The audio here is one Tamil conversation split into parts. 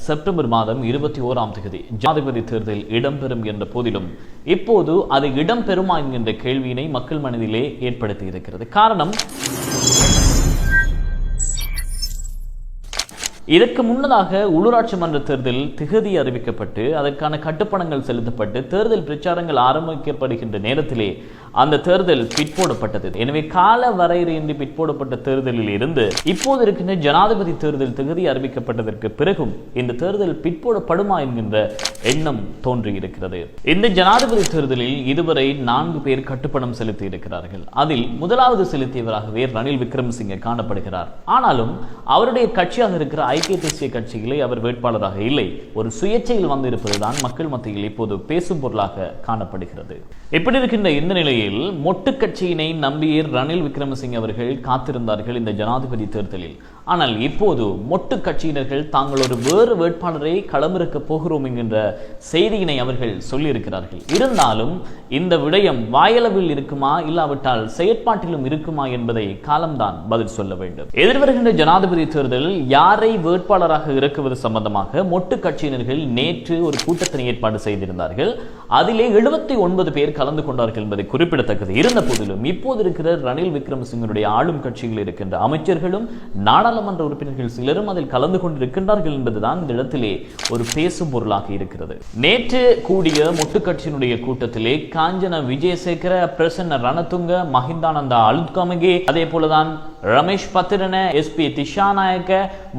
செப்டம்பர் மாதம் 21ஆம் தேதி ஜனாதிபதி தேர்தல் இடம்பெறும் என்ற போதிலும் இப்போது அது இடம்பெறுமா என்கின்ற கேள்வியினை மக்கள் மனதிலே ஏற்படுத்தி இருக்கிறது. காரணம், இதற்கு முன்னதாக உள்ளூராட்சி மன்ற தேர்தல் திகதி அறிவிக்கப்பட்டு அதற்கான கட்டுப்பணங்கள் செலுத்தப்பட்டு தேர்தல் பிரச்சாரங்கள் ஆரம்பிக்கப்படுகின்ற நேரத்திலே அந்த தேர்தல் பிற்போடப்பட்டது. எனவே கால வரையறையின்றி பிற்போடப்பட்ட தேர்தலில் இருந்து இப்போது இருக்கின்ற ஜனாதிபதி தேர்தல் திகதி அறிவிக்கப்பட்டதற்கு பிறகும் இந்த தேர்தல் பிற்போடப்படுமா என்கின்ற எண்ணம் தோன்றியிருக்கிறது. இந்த ஜனாதிபதி தேர்தலில் இதுவரை 4 பேர் கட்டுப்பணம் செலுத்தி இருக்கிறார்கள். அதில் முதலாவது செலுத்தியவராகவே ரணில் விக்ரமசிங்கே காணப்படுகிறார். ஆனாலும் அவருடைய கட்சியாக இருக்கிற ஐக்கிய தேசிய கட்சியிலே அவர் வேட்பாளராக இல்லை. ஒரு சுயேட்சையில் வந்திருப்பதுதான் மக்கள் மத்தியில் இப்போது பேசும் பொருளாக காணப்படுகிறது. இப்படி இருக்கின்ற இந்த நிலையில் மொட்டு கட்சியினை நம்பியே ரணில் விக்ரமசிங்கே அவர்கள் காத்திருந்தார்கள் இந்த ஜனாதிபதி தேர்தலில். ஆனால் இப்போது மொட்டு கட்சியினர்கள் தாங்கள் ஒரு வேறு வேட்பாளரை களமிறக்க போகிறோம் என்கின்ற செய்தியினை அவர்கள் சொல்லியிருக்கிறார்கள். இருந்தாலும் இந்த விடயம் வாயளவில் இருக்குமா இல்லாவிட்டால் செயற்பாட்டிலும் இருக்குமா என்பதை காலம்தான் பதில் சொல்ல வேண்டும். எதிர்வருகின்ற ஜனாதிபதி தேர்தல் யாரை வேட்பாளராக இறக்குவது சம்பந்தமாக மொட்டு கட்சியினர்கள் நேற்று ஒரு கூட்டத்தினை ஏற்பாடு செய்திருந்தார்கள். அதிலே 79 பேர் கலந்து கொண்டார்கள் என்பதை குறிப்பிடத்தக்கது. இருந்த போதிலும் இப்போது இருக்கிற ரணில் விக்ரமசிங்கனுடைய ஆளும் கட்சியில் இருக்கின்ற அமைச்சர்களும் நாடாளுமன்ற உறுப்பினர்கள் சிலரும் அதில் கலந்து கொண்டிருக்கின்றார்கள் என்பதுதான் இந்த இடத்திலே ஒரு பேசும் பொருளாக இருக்கிறது. நேற்று கூடிய மொட்டு கட்சியினுடைய கூட்டத்திலே காஞ்சன விஜயசேகர, பிரசன்ன ரணதுங்க, மஹிந்தானந்தா அலுத்கமகே, அதே போலதான் ரமேஷ் பத்திரன, SP திஷாநாயக்க,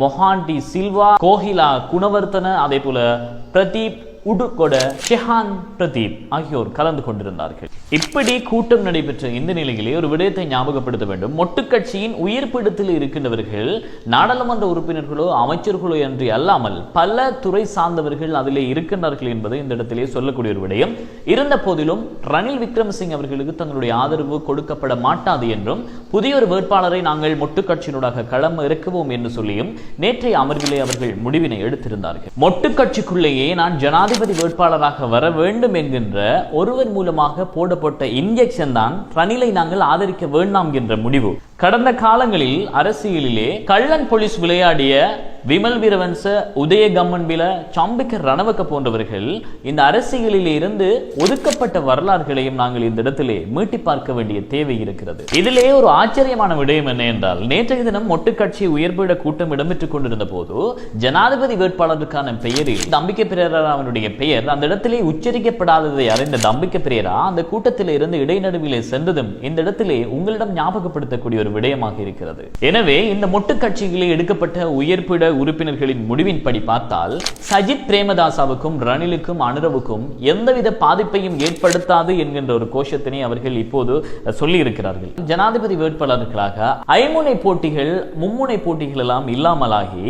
மொஹாண்டி சில்வா, கோஹிலா குணவர்த்தன, அதே போல பிரதீப் உடுகொட, ஷெஹான் பிரதீப் ஆகியோர் கலந்து கொண்டிருந்தார்கள். இப்படி கூட்டம் நடைபெற்ற இந்த நிலையிலே ஒரு விடயத்தை ஞாபகப்படுத்த வேண்டும். மொட்டு கட்சியின் உயிர்ப்பிடத்தில் இருக்கின்றவர்கள் நாடாளுமன்ற உறுப்பினர்களோ அமைச்சர்களோ என்று அல்லாமல் பல துறை சார்ந்தவர்கள் அதிலே இருக்கின்றார்கள் என்பதை இந்த இடத்திலே சொல்லக்கூடிய ஒரு விடயம். இருந்த போதிலும் ரணில் விக்ரமசிங்கே அவர்களுக்கு தங்களுடைய ஆதரவு கொடுக்கப்பட மாட்டாது என்றும் புதிய ஒரு வேட்பாளரை நாங்கள் மொட்டு கட்சியினூடாக களம் இறக்குவோம் என்று சொல்லியும் நேற்றைய அமர்விலே அவர்கள் முடிவினை எடுத்திருந்தார்கள். மொட்டு கட்சிக்குள்ளேயே நான் ஜனாதிபதி வேட்பாளராக வர வேண்டும் என்கின்ற ஒருவர் மூலமாக போடப்பட்ட இன்ஜெக்ஷன் தான் ரணிலை நாங்கள் ஆதரிக்க வேண்டாம் என்ற முடிவு. கடந்த காலங்களில் அரசியலிலே கள்ளன் போலீஸ் விளையாடிய விமல் வீரவன்ச, உதய கம்மன்பில, சம்பிக்க ரணவக்க போன்றவர்கள் இந்த அரசியலில் இருந்து ஒதுக்கப்பட்ட வரலாறுகளையும் நாங்கள் இந்த இடத்திலே மீட்டி பார்க்க வேண்டிய தேவை இருக்கிறது. இதிலே ஒரு ஆச்சரியமான விடயம் என்ன என்றால், நேற்றைய தினம் மொட்டு கட்சி உயர்பீட கூட்டம் இடம்பெற்றுக் கொண்டிருந்த போது ஜனாதிபதி வேட்பாளருக்கான பெயரில் தம்பிக்க பிரேராவுடைய பெயர் அந்த இடத்திலே உச்சரிக்கப்படாததை அறிந்த தம்பிக்க பிரேரா அந்த கூட்டத்தில் இருந்து இடைநடுவிலே சென்றதும் இந்த இடத்திலே உங்களிடம் ஞாபகப்படுத்தக்கூடிய ஒரு விடயமாக இருக்கிறது. எனவே இந்த மொட்டு கட்சிகளில் எடுக்கப்பட்ட உயர்பீட உறுப்பினர்களின் முடிவின்படி பார்த்தால் சஜித் பிரேமதாசவுக்கும் ரணிலுக்கும் அனுரவுக்கும் எந்தவித பாதிப்பையும் ஏற்படுத்தாது என்கின்ற ஒரு கோஷத்தினை அவர்கள் இப்போது சொல்லி இருக்கிறார்கள். ஜனாதிபதி வேட்பாளர்களாக ஐமுனை போட்டிகள், மும்முனை போட்டிகள் எல்லாம் இல்லாமலாகி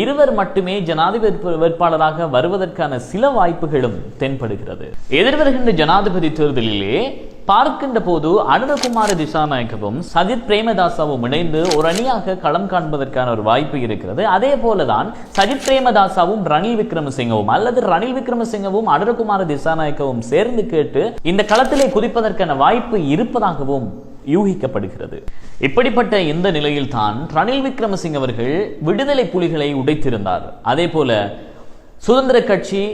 இருவர் மட்டுமே ஜனாதிபதி வேட்பாளராக வருவதற்கான சில வாய்ப்புகளும் தென்படுகிறது. எதிர்வருகின்ற ஜனாதிபதி தேர்தலிலே பார்க்கின்ற போது அனுரகுமார திசாநாயக்கவும் சஜித் பிரேமதாசவும் இணைந்து ஒரு அணியாக களம் காண்பதற்கான ஒரு வாய்ப்பு இருக்கிறது. அதே போலதான் சஜித் பிரேமதாசவும் ரணில் விக்ரமசிங்கவும் அல்லது ரணில் விக்ரமசிங்கவும் அனுரகுமார திசாநாயக்கவும் சேர்ந்து கேட்டு இந்த களத்திலே குதிப்பதற்கான வாய்ப்பு இருப்பதாகவும் யூகிக்கப்படுகிறது. இப்படிப்பட்ட இந்த நிலையில் தான் ரணில் விக்ரமசிங்கே அவர்கள் விடுதலை புலிகளை உடைத்திருந்தார். அதே போல சுதந்திர கட்சி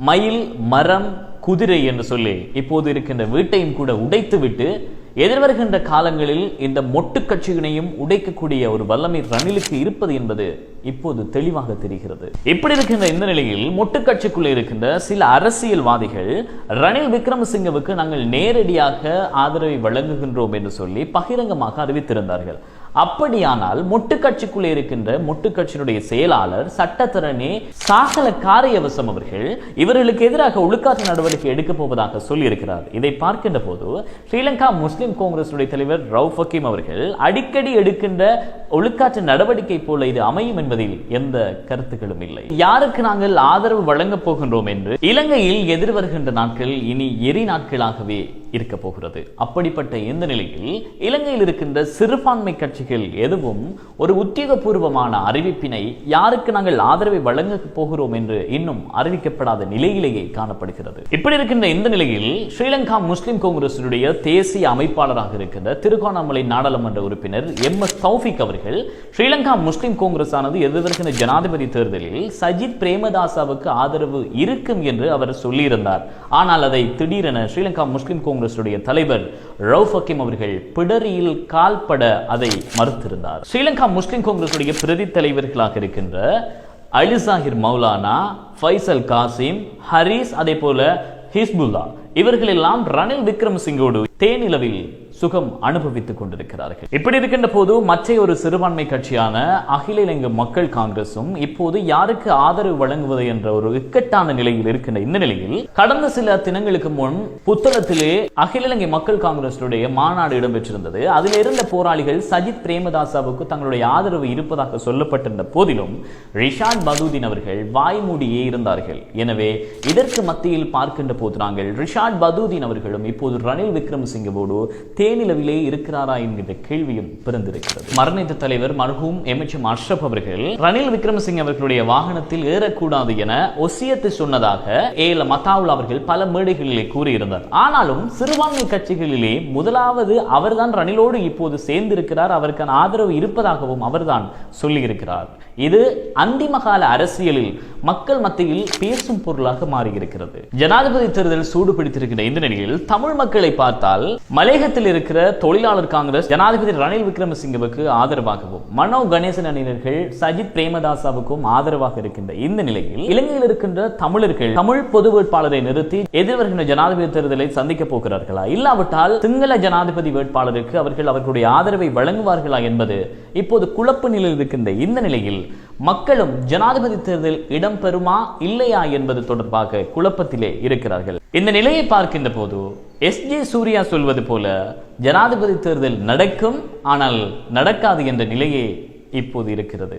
மயில், மரம், குதிரை என்று சொல்லி இப்போது இருக்கின்ற வீட்டையும் கூட உடைத்துவிட்டு எதிர்வருகின்ற காலங்களில் இந்த மொட்டு கட்சியினையும் உடைக்கக்கூடிய ஒரு வல்லமை ரணிலுக்கு இருப்பது என்பது இப்போது தெளிவாக தெரிகிறது. இப்படி இருக்கின்ற இந்த நிலையில் மொட்டு கட்சிக்குள்ளே இருக்கின்ற சில அரசியல்வாதிகள் ரணில் விக்ரமசிங்கவுக்கு நாங்கள் நேரடியாக ஆதரவை வழங்குகின்றோம் என்று சொல்லி பகிரங்கமாக அறிவித்திருந்தார்கள். அப்படியானால் மொட்டு கட்சிக்குள்ளே இருக்கின்ற மொட்டு கட்சியினுடைய செயலாளர் சட்டத்தரணி சாகல காரியவசம் அவர்கள் இவர்களுக்கு எதிராக ஒழுக்காற்று நடவடிக்கை எடுக்கப் போவதாக சொல்லியிருக்கிறார். இதை பார்க்கின்ற போது ஸ்ரீலங்கா முஸ்லிம் காங்கிரஸ் தலைவர் ரவுஃப் ஹக்கீம் அவர்கள் அடிக்கடி எடுக்கின்ற ஒழுக்காற்று நடவடிக்கை போல இது அமையும் என்பதில் எந்த கருத்துக்களும் இல்லை. யாருக்கு நாங்கள் ஆதரவு வழங்கப் போகின்றோம் என்று இலங்கையில் எதிர்வருகின்ற நாட்கள் இனி எரி நாட்களாகவே இருக்க போகிறது. அப்படிப்பட்ட இந்த நிலையில் இலங்கையில் இருக்கின்ற சிறுபான்மை கட்சிகள் எதுவும் ஒரு உத்தியோகபூர்வமான அறிவிப்பினை யாருக்கு நாங்கள் ஆதரவை வழங்க போகிறோம் என்று இன்னும் அறிவிக்கப்படாத நிலையிலேயே காணப்படுகிறது. இப்படி இருக்கின்ற இந்த நிலையில் ஸ்ரீலங்கா முஸ்லிம் காங்கிரசுடைய தேசிய அமைப்பாளராக இருக்கின்ற திருகோணமலை நாடாளுமன்ற உறுப்பினர் எம்.எஸ். தௌஃபிக் அவர்கள் ஸ்ரீலங்கா முஸ்லிம் காங்கிரஸ் ஆனது எதிர்வருகின்ற ஜனாதிபதி தேர்தலில் சஜித் பிரேமதாசவுக்கு ஆதரவு இருக்கும் என்று அவர் சொல்லியிருந்தார். ஆனால் அதை திடீரென ஸ்ரீலங்கா முஸ்லிம் காங்கிரசுடைய தலைவர் ரவுஃப் ஹக்கீம் அவர்கள் பிடரியில் கால்பட அதை மறுத்திருந்தார். ஸ்ரீலங்கா முஸ்லிம் காங்கிரசுடைய பிரதி தலைவர்களாக இருக்கின்ற அலிசாஹிர் மௌலானா, ஃபைசல் காசிம், ஹரீஸ், அதே போல ஹிஸ்புல்லா இவர்கள் எல்லாம் ரணில் விக்ரமசிங்கோடு தேனிலவில் சுகம் அனுபவித்துக் கொண்டிருக்கிறார்கள். இப்படி இருக்கின்ற போது மற்ற ஒரு சிறுபான்மை கட்சியான அகில இலங்கை மக்கள் காங்கிரசும் இப்போது யாருக்கு ஆதரவு வழங்குவது என்ற ஒரு இக்கட்டான நிலையில் இருக்கின்ற இந்த நிலையில் கடந்த சில தினங்களுக்கு முன் புத்தளத்திலே அகில இலங்கை மக்கள் காங்கிரசுடைய மாநாடு இடம்பெற்றிருந்தது. அதில் இருந்த போராளிகள் சஜித் பிரேமதாசவுக்கு தங்களுடைய ஆதரவு இருப்பதாக சொல்லப்பட்டிருந்த போதிலும் ரிஷாட் பதூதீன் அவர்கள் வாய்மூடியே இருந்தார்கள். எனவே இதற்கு மத்தியில் பார்க்கின்ற போது நாங்கள் ரிஷாட் பதூதீன் அவர்களும் இப்போது ரணில் விக்ரமசிங்கவோடு தேனிலவிலே இருக்கிறாரா என்கிற கேள்வியும் பிறந்திருக்கிறது. மரணித்த தலைவர் மர்ஹூம் எம்.எச்.எம். அஷ்ரப் அவர்கள் ரணில் விக்ரமசிங்க அவர்களுடைய வாகனத்தில் ஏறக்கூடாது என ஒசியத்து சொன்னதாக ஏல மத்தாவுல் அவர்கள் பல மேடைகளிலே கூறியிருந்தார். ஆனாலும் சிறுபான்மை கட்சிகளிலே முதலாவது அவர்தான் ரணிலோடு இப்போது சேர்ந்திருக்கிறார், அவருக்கான ஆதரவு இருப்பதாகவும் அவர்தான் சொல்லியிருக்கிறார். இது அந்திமகால அரசியலில் மக்கள் மத்தியில் பேசும் பொருளாக மாறியிருக்கிறது. ஜனாதிபதி தேர்தல் சூடு பிடித்திருக்கிற இந்த நிலையில் தமிழ் மக்களை பார்த்தால் மலையகத்தில் இருக்கிற தொழிலாளர் காங்கிரஸ் ஜனாதிபதி ரணில் விக்ரமசிங்கவுக்கு ஆதரவாகவும், மனோ கணேசன் அணியினர்கள் சஜித் பிரேமதாசவுக்கும் ஆதரவாக இருக்கின்ற இந்த நிலையில் இலங்கையில் இருக்கின்ற தமிழர்கள் தமிழ் பொது வேட்பாளரை நிறுத்தி எதிர்வருகின்ற ஜனாதிபதி தேர்தலை சந்திக்க போகிறார்களா, இல்லாவிட்டால் சிங்கள ஜனாதிபதி வேட்பாளருக்கு அவர்கள் அவர்களுடைய ஆதரவை வழங்குவார்களா என்பது இப்போது குழப்ப நிலையில் இருக்கின்ற இந்த நிலையில் மக்களும் ஜனாதிபதி தேர்தல் இடம்பெறுமா இல்லையா என்பது தொடர்பாக குழப்பத்திலே இருக்கிறார்கள். இந்த நிலையை பார்க்கின்ற போது எஸ்.ஜே. சூர்யா சொல்வது போல ஜனாதிபதி தேர்தல் நடக்கும், ஆனால் நடக்காது என்ற நிலையே இப்போது இருக்கிறது.